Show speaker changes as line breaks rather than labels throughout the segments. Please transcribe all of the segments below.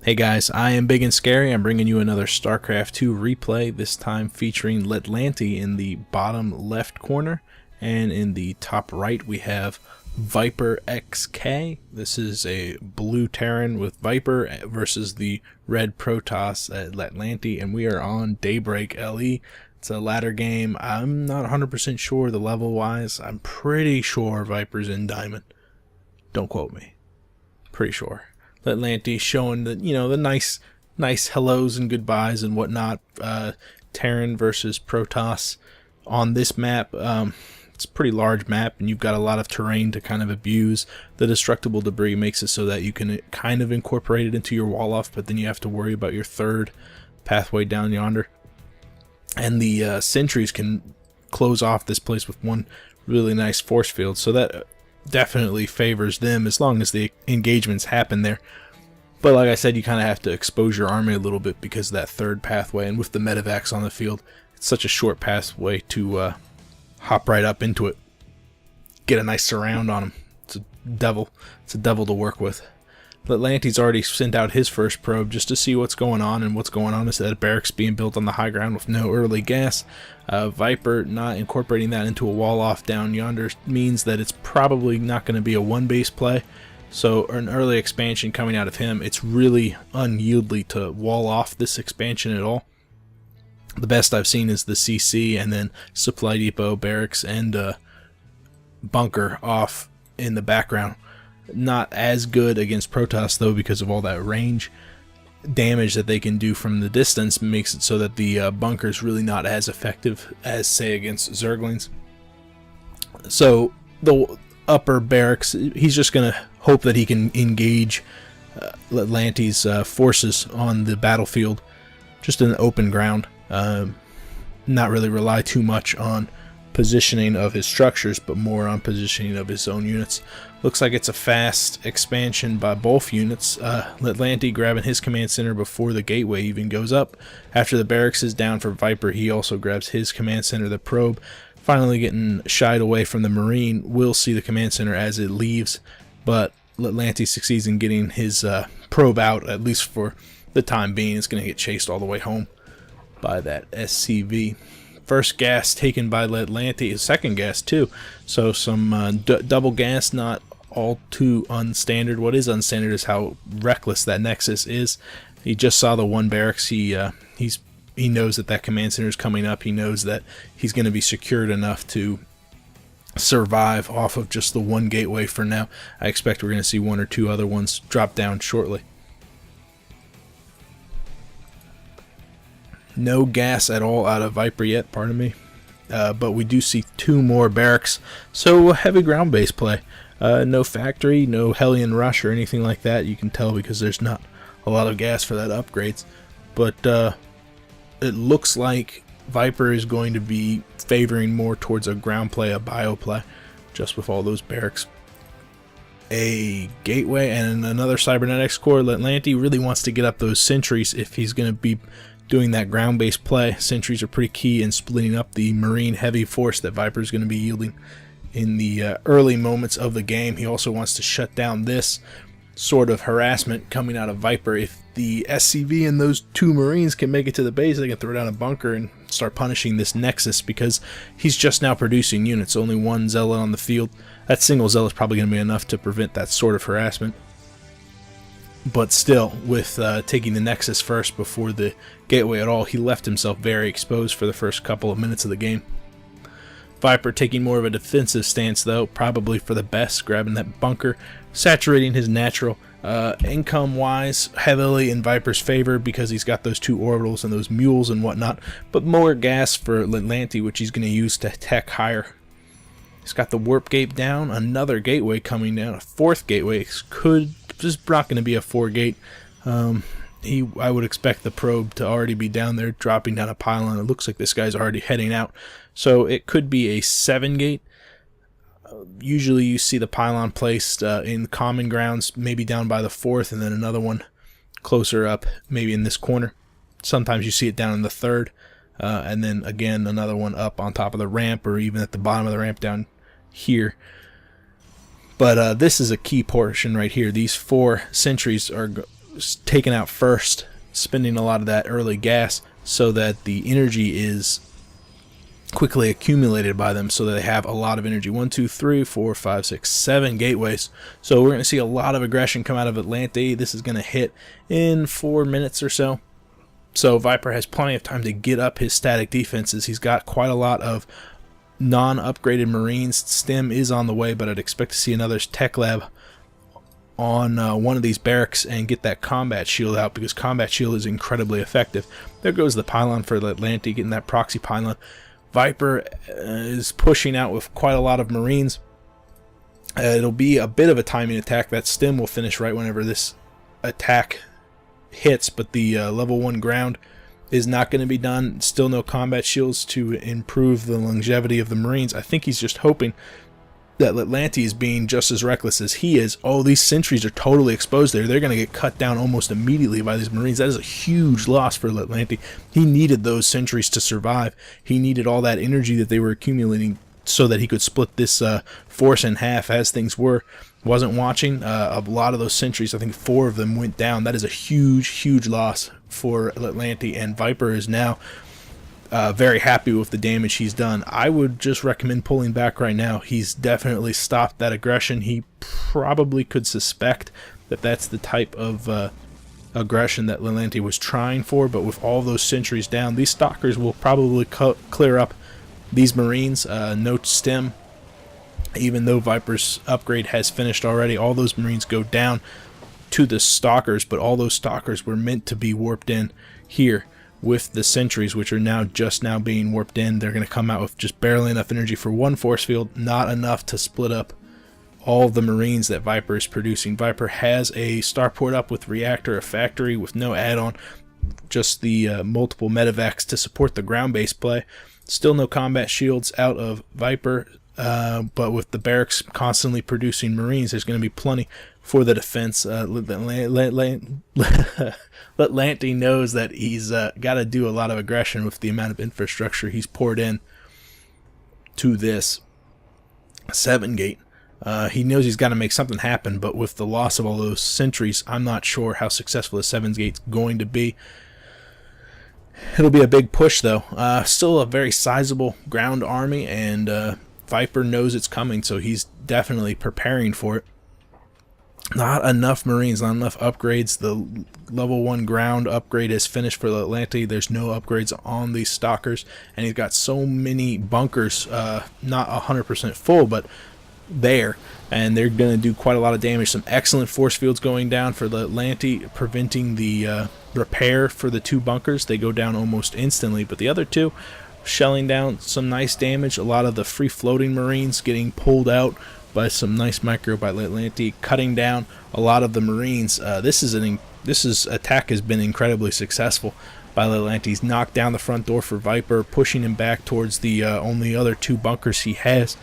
Hey guys, I am Big and Scary. I'm bringing you another StarCraft 2 replay, this time featuring Latlante in the bottom left corner, and in the top right we have ViperXk. This is a blue Terran with Viper versus the red Protoss at Latlante, and we are on Daybreak LE. It's a ladder game. I'm not 100% sure the level wise. I'm pretty sure Viper's in Diamond. Don't quote me. Pretty sure. Latlante showing the the nice hellos and goodbyes and whatnot. Terran versus Protoss on this map. It's a pretty large map, and you've got a lot of terrain to kind of abuse. The destructible debris makes it so that you can kind of incorporate it into your wall off, but then you have to worry about your third pathway down yonder. And the sentries can close off this place with one really nice force field, so that definitely favors them as long as the engagements happen there. But like I said, you kind of have to expose your army a little bit because of that third pathway, and with the medevacs on the field, it's such a short pathway to hop right up into it, get a nice surround on them. It's a devil to work with. Latlante's already sent out his first probe just to see what's going on, and what's going on is that a barracks being built on the high ground with no early gas. Viper not incorporating that into a wall off down yonder means that it's probably not going to be a one base play. So an early expansion coming out of him, it's really unyieldly to wall off this expansion at all. The best I've seen is the CC and then supply depot, barracks, and bunker off in the background. Not as good against Protoss though, because of all that range damage that they can do from the distance makes it so that the bunker's really not as effective as, say, against Zerglings. So the upper barracks, he's just going to hope that he can engage Latlante's forces on the battlefield, just in the open ground. Not really rely too much on positioning of his structures, but more on positioning of his own units. Looks like it's a fast expansion by both units. Latlante grabbing his command center before the gateway even goes up. After the barracks is down for Viper, he also grabs his command center, the probe. Finally getting shied away from the Marine. We'll see the command center as it leaves, but Latlante succeeds in getting his probe out, at least for the time being. It's going to get chased all the way home by that SCV. First gas taken by Latlante, second gas too, so some double gas, not all too unstandard. What is unstandard is how reckless that Nexus is. He just saw the one barracks. He knows that command center is coming up. He knows that he's going to be secured enough to survive off of just the one gateway for now. I expect we're going to see one or two other ones drop down shortly. No gas at all out of Viper yet, pardon me. But we do see two more barracks, so heavy ground base play. No factory, no Hellion Rush or anything like that. You can tell because there's not a lot of gas for that upgrades. But it looks like Viper is going to be favoring more towards a ground play, a bio play, just with all those barracks. A gateway and another cybernetics core. Latlante really wants to get up those sentries if he's going to be doing that ground-based play. Sentries are pretty key in splitting up the Marine heavy force that Viper is going to be yielding in the early moments of the game. He also wants to shut down this sort of harassment coming out of Viper. If the SCV and those two Marines can make it to the base, they can throw down a bunker and start punishing this Nexus, because he's just now producing units. Only one Zealot on the field. That single Zealot is probably going to be enough to prevent that sort of harassment. But still, with taking the Nexus first before the gateway at all, he left himself very exposed for the first couple of minutes of the game. Viper taking more of a defensive stance though, probably for the best, grabbing that bunker, saturating his natural. Income wise, heavily in Viper's favor because he's got those two orbitals and those mules and whatnot, but more gas for Latlante, which he's going to use to tech higher. He's got the warp gate down, another gateway coming down, a fourth gateway. This is not going to be a 4-gate. I would expect the probe to already be down there, dropping down a pylon. It looks like this guy's already heading out, so it could be a 7-gate. Usually you see the pylon placed in common grounds, maybe down by the 4th, and then another one closer up, maybe in this corner. Sometimes you see it down in the 3rd, and then again another one up on top of the ramp, or even at the bottom of the ramp down here. But this is a key portion right here. These 4 sentries are taken out first, spending a lot of that early gas so that the energy is quickly accumulated by them, so that they have a lot of energy. 1, 2, 3, 4, 5, 6, 7 gateways. So we're going to see a lot of aggression come out of Latlante. This is going to hit in 4 minutes or so. So Viper has plenty of time to get up his static defenses. He's got quite a lot of non-upgraded Marines. Stim is on the way, but I'd expect to see another tech lab on one of these barracks and get that combat shield out, because combat shield is incredibly effective. There goes the pylon for Latlante, getting that proxy pylon. Viper is pushing out with quite a lot of Marines. It'll be a bit of a timing attack. That stim will finish right whenever this attack hits, but the level 1 ground is not going to be done. Still no combat shields to improve the longevity of the Marines. I think he's just hoping that Latlante is being just as reckless as he is. Oh, these sentries are totally exposed there. They're going to get cut down almost immediately by these Marines. That is a huge loss for Latlante. He needed those sentries to survive. He needed all that energy that they were accumulating so that he could split this force in half as things were. Wasn't watching. A lot of those sentries, I think 4 of them went down. That is a huge, huge loss for Latlante, and Viper is now very happy with the damage he's done. I would just recommend pulling back right now. He's definitely stopped that aggression. He probably could suspect that that's the type of aggression that Latlante was trying for, but with all those sentries down, these stalkers will probably clear up these Marines. No stim. Even though Viper's upgrade has finished already, all those Marines go down to the stalkers, but all those stalkers were meant to be warped in here with the sentries, which are just now being warped in. They're going to come out with just barely enough energy for 1 force field, not enough to split up all the Marines that Viper is producing. Viper has a starport up with reactor, a factory with no add-on, just the multiple medevacs to support the ground-based play. Still no combat shields out of Viper. But with the barracks constantly producing Marines, there's going to be plenty for the defense. Latlante knows that he's got to do a lot of aggression with the amount of infrastructure he's poured in to this 7 gate. He knows he's got to make something happen, but with the loss of all those sentries, I'm not sure how successful the 7 gate's going to be. It'll be a big push, though. Still a very sizable ground army, and Viper knows it's coming, so he's definitely preparing for it. Not enough Marines, not enough upgrades. The level 1 ground upgrade is finished for Latlante. There's no upgrades on these stalkers, and he's got so many bunkers, not 100% full, but there, and they're going to do quite a lot of damage. Some excellent force fields going down for Latlante, preventing the repair for the 2 bunkers. They go down almost instantly, but the other 2 shelling down some nice damage. A lot of the free floating Marines getting pulled out by some nice micro by Latlante, cutting down a lot of the Marines. This attack has been incredibly successful by Latlante. He's knocked down the front door for Viper, pushing him back towards the only other 2 bunkers he has.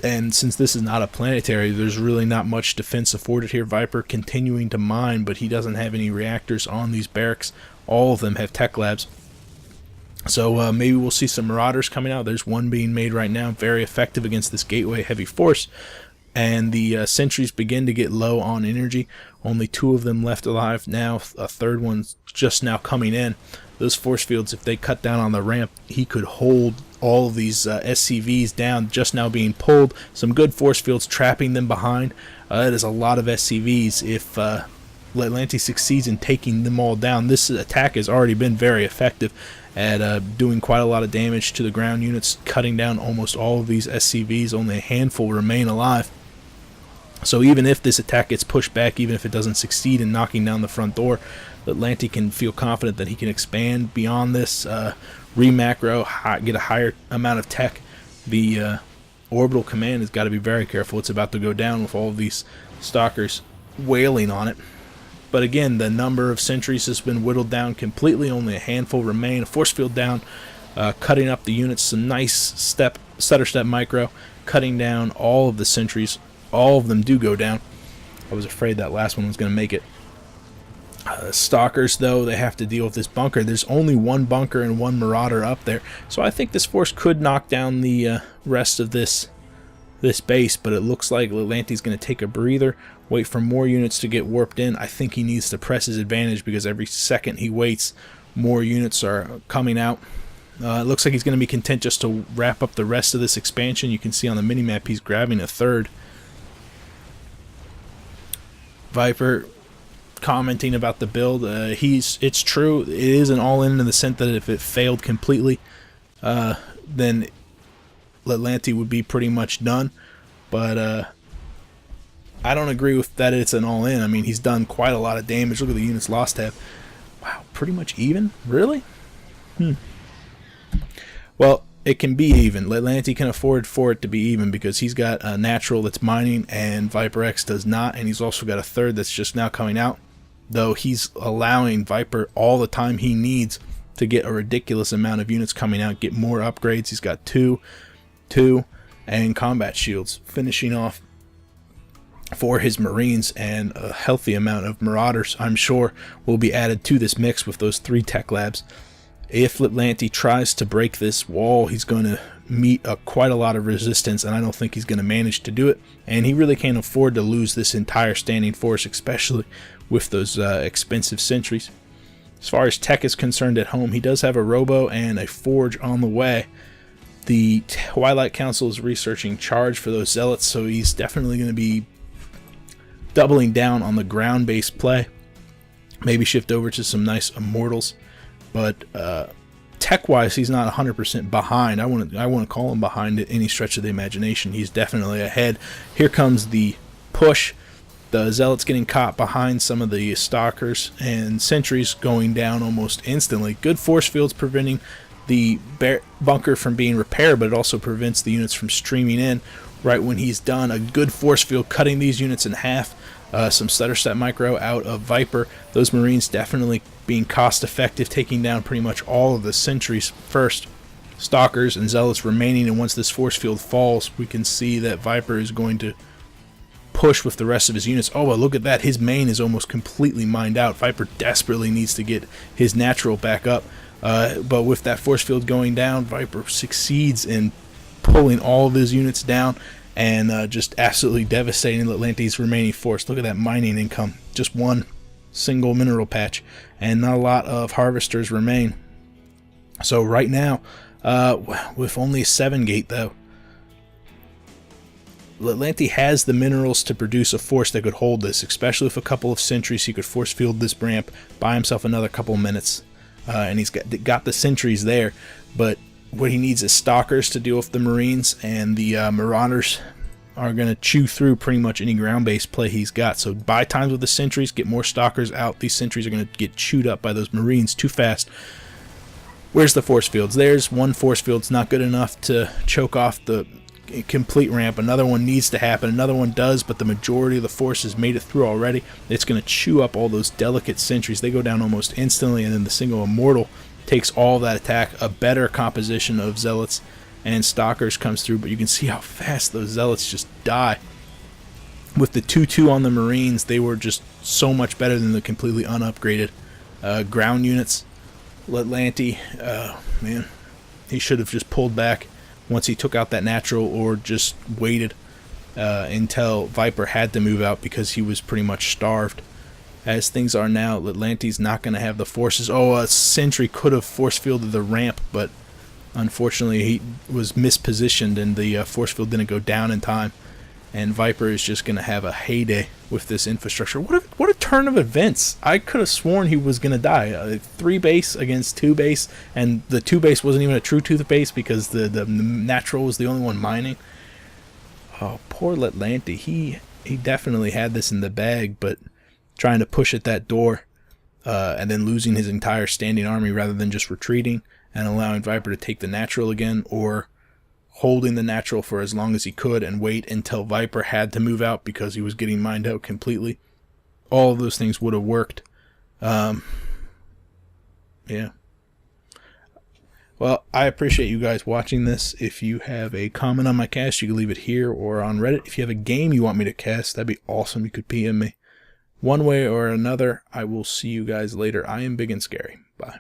And since this is not a planetary, there's really not much defense afforded here. Viper continuing to mine, but he doesn't have any reactors on these barracks. All of them have tech labs. So maybe we'll see some Marauders coming out. There's one being made right now, very effective against this gateway heavy force. And the sentries begin to get low on energy. Only 2 of them left alive now. A 3rd one's just now coming in. Those force fields, if they cut down on the ramp, he could hold all of these SCVs down, just now being pulled. Some good force fields trapping them behind. That is a lot of SCVs. If Latlante succeeds in taking them all down, this attack has already been very effective at doing quite a lot of damage to the ground units, cutting down almost all of these SCVs. Only a handful remain alive. So even if this attack gets pushed back, even if it doesn't succeed in knocking down the front door, Latlante can feel confident that he can expand beyond this, re-macro, get a higher amount of tech. The orbital command has got to be very careful. It's about to go down with all of these stalkers wailing on it. But again, the number of sentries has been whittled down completely. Only a handful remain. A force field down, cutting up the units. Some nice stutter step micro, cutting down all of the sentries. All of them do go down. I was afraid that last one was going to make it. Stalkers, though, they have to deal with this bunker. There's only 1 bunker and 1 Marauder up there. So I think this force could knock down the rest of this base, but it looks like Latlante's going to take a breather wait for more units to get warped in. I think he needs to press his advantage because every second he waits, more units are coming out. It looks like he's going to be content just to wrap up the rest of this expansion. You can see on the minimap he's grabbing a third. Viper commenting about the build. It's true. It is an all-in the sense that if it failed completely, then Latlante would be pretty much done. But I don't agree with that it's an all-in. I mean, he's done quite a lot of damage. Look at the units lost tab. Wow, pretty much even? Really? Well, it can be even. Latlante can afford for it to be even because he's got a natural that's mining and ViperXk does not, and he's also got a third that's just now coming out, though he's allowing Viper all the time he needs to get a ridiculous amount of units coming out, get more upgrades. He's got two, and combat shields, finishing off for his Marines, and a healthy amount of Marauders, I'm sure, will be added to this mix with those 3 tech labs. If Latlante tries to break this wall, he's going to meet quite a lot of resistance, and I don't think he's going to manage to do it. And he really can't afford to lose this entire standing force, especially with those expensive sentries. As far as tech is concerned at home, he does have a Robo and a Forge on the way. The Twilight Council is researching charge for those Zealots, so he's definitely going to be doubling down on the ground-based play. Maybe shift over to some nice Immortals. But tech-wise, he's not 100% behind. I wouldn't call him behind at any stretch of the imagination. He's definitely ahead. Here comes the push. The Zealots getting caught behind some of the Stalkers, and sentries going down almost instantly. Good force fields preventing the bunker from being repaired, but it also prevents the units from streaming in right when he's done. A good force field cutting these units in half. Some stutter step micro out of Viper. Those Marines definitely being cost effective, taking down pretty much all of the sentries first. Stalkers and Zealots remaining, and once this force field falls, we can see that Viper is going to push with the rest of his units. Oh, well, look at that. His main is almost completely mined out. Viper desperately needs to get his natural back up. But with that force field going down, Viper succeeds in pulling all of his units down and just absolutely devastating Latlante's remaining force. Look at that mining income. Just one single mineral patch, and not a lot of harvesters remain. So right now, with only a 7 gate though, Latlante has the minerals to produce a force that could hold this, especially with a couple of sentries. He could force field this ramp, buy himself another couple minutes, and he's got the sentries there. But what he needs is Stalkers to deal with the Marines, and the Marauders are going to chew through pretty much any ground-based play he's got. So buy times with the sentries, get more Stalkers out. These sentries are going to get chewed up by those Marines too fast. Where's the force fields? There's one force field's not good enough to choke off the complete ramp. Another one needs to happen. Another one does, but the majority of the force has made it through already. It's going to chew up all those delicate sentries. They go down almost instantly, and then the single Immortal takes all that attack. A better composition of Zealots and Stalkers comes through, but you can see how fast those Zealots just die. With the 2-2 on the Marines, they were just so much better than the completely unupgraded ground units. Latlante, man, he should have just pulled back once he took out that natural, or just waited until Viper had to move out because he was pretty much starved. As things are now, Latlante's not going to have the forces. Oh, a sentry could have force fielded the ramp, but unfortunately he was mispositioned and the force field didn't go down in time. And Viper is just going to have a heyday with this infrastructure. What a turn of events. I could have sworn he was going to die. 3 base against 2 base, and the 2 base wasn't even a true 2 base because the natural was the only one mining. Oh, poor Latlante. He definitely had this in the bag, but trying to push at that door and then losing his entire standing army rather than just retreating and allowing Viper to take the natural again, or holding the natural for as long as he could and wait until Viper had to move out because he was getting mined out completely. All of those things would have worked. Yeah. Well, I appreciate you guys watching this. If you have a comment on my cast, you can leave it here or on Reddit. If you have a game you want me to cast, that'd be awesome. You could PM me. One way or another, I will see you guys later. I am big and scary. Bye.